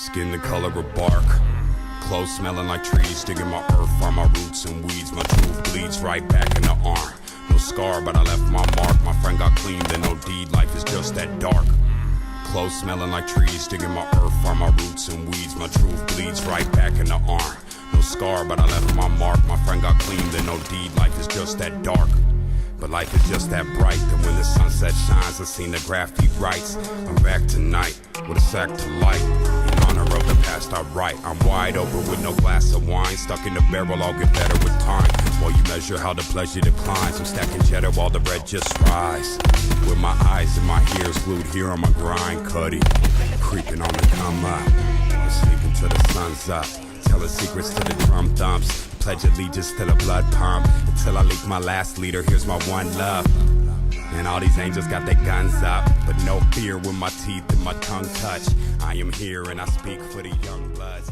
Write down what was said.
Skin the color of bark, clothes smelling like trees. Digging my earth, find my roots and weeds. My truth bleeds right back in the arm. No scar, but I left my mark. My friend got clean, then no deed. Life is just that dark. Clothes smelling like trees. Digging my earth, find my roots and weeds. My truth bleeds right back in the arm. No scar, but I left my mark. My friend got clean, then no deed. Life is just that dark. But life is just that bright, that when the sunset shines, I seen the graffiti writes. I'm back tonight, with a sack to light. In honor of the past I write. I'm wide open with no glass of wine. Stuck in the barrel, I'll get better with time. While you measure how the pleasure declines, I'm stacking cheddar while the bread just rise. With my eyes and my ears glued here on my grind, Cuddy. Creeping on the come up, I'm sleeping till the sun's up. Telling secrets to the drum thumps. Pledge allegiance to the blood pump. Until I leak my last leader, here's my one love. And all these angels got their guns up, but no fear when my teeth and my tongue touch. I am here and I speak for the young bloods.